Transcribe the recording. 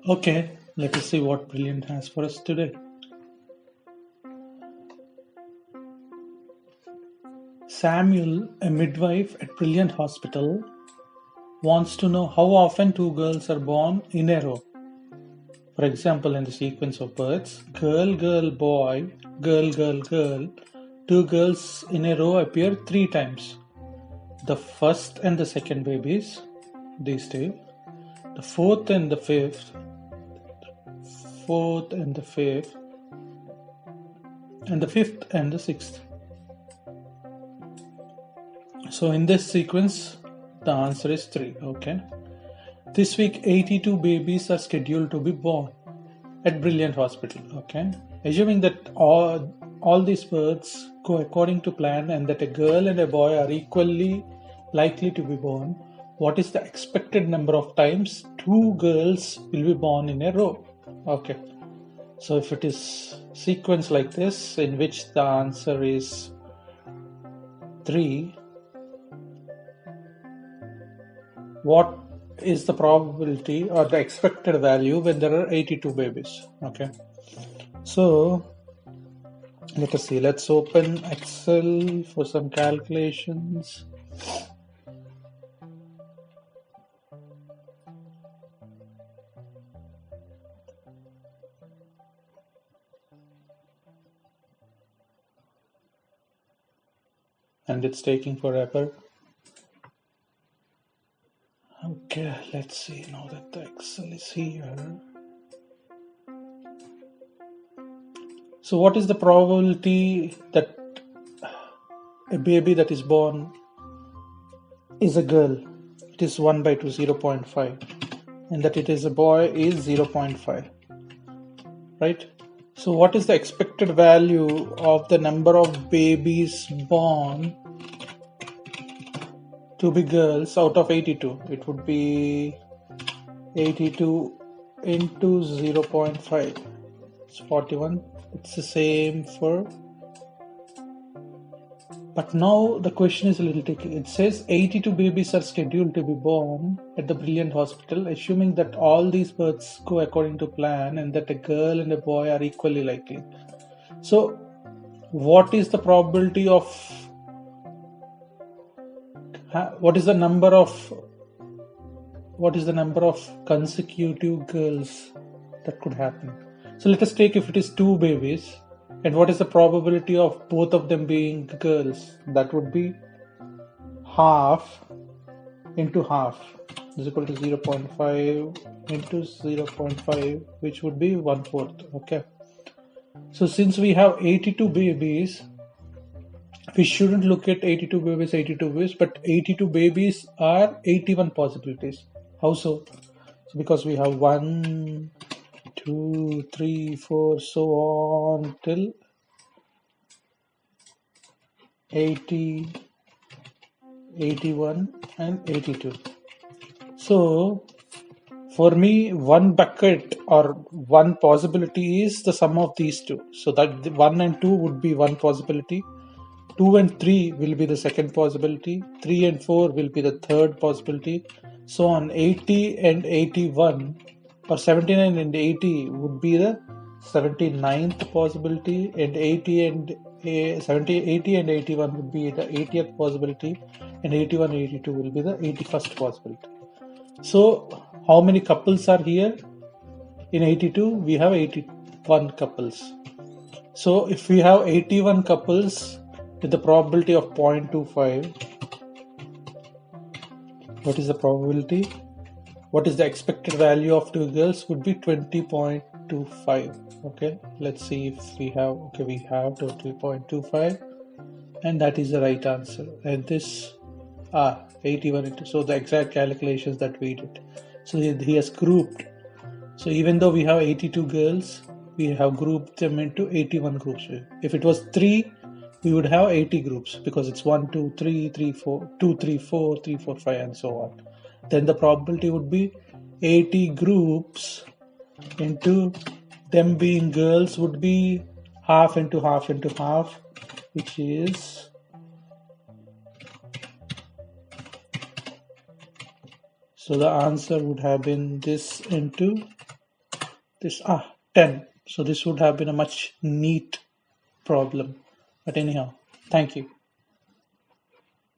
Okay, let us see what Brilliant has for us today. Samuel, a midwife at Brilliant Hospital, wants to know how often two girls are born in a row. For example, in the sequence of births, girl, girl, boy, girl, girl, girl, two girls in a row appear 3 times. The first and the second babies, these two, the fourth and the fifth, fourth and the fifth, and the fifth and the sixth. So in this sequence, the answer is 3. Okay. This week, 82 babies are scheduled to be born at Brilliant Hospital. Okay. Assuming that all these births go according to plan and that a girl and a boy are equally likely to be born, what is the expected number of times two girls will be born in a row? Okay. So if it is sequence like this, in which the answer is 3, what is the probability or the expected value when there are 82 babies? Okay, so let us see. Let's open Excel for some calculations. And it's taking forever. Okay, let's see now that the Excel is here. So what is the probability that a baby that is born is a girl? It is 1 by 2, 0.5, and that it is a boy is 0.5, right? So what is the expected value of the number of babies born to be girls out of 82? It would be 82 into 0.5. It's 41. It's the same for... But now the question is a little tricky. It says 82 babies are scheduled to be born at the Brilliant Hospital, assuming that all these births go according to plan and that a girl and a boy are equally likely. So what is the probability of... what is the number of consecutive girls that could happen? So let us take if it is 2 babies, and what is the probability of both of them being girls? That would be half into half is equal to 0.5 into 0.5, which would be 1/4. Okay, so since we have 82 babies, we shouldn't look at 82 babies, but 82 babies are 81 possibilities. How so? Because we have 1, 2, 3, 4, so on till 80, 81 and 82. So for me, one bucket or one possibility is the sum of these two. So that 1 and 2 would be one possibility. 2 and 3 will be the second possibility. 3 and 4 will be the third possibility. So on 80 and 81, or 79 and 80 would be the 79th possibility, and 80 and 81 would be the 80th possibility, and 81 and 82 will be the 81st possibility. So how many couples are here? In 82 we have 81 couples. So if we have 81 couples with the probability of 0.25, what is the probability? What is the expected value of two girls? Would be 20.25. Okay, let's see if we have. Okay, we have 20.25, and that is the right answer. And this 81 into, so the exact calculations that we did. So he has grouped. So even though we have 82 girls, we have grouped them into 81 groups. If it was 3, we would have 80 groups, because it's 1, 2, 3, 3, 4, 2, 3, 4, 3, 4, 5, and so on. Then the probability would be 80 groups into them being girls would be half into half into half, which is so the answer would have been this into this 10. So this would have been a much neat problem. But anyhow, thank you.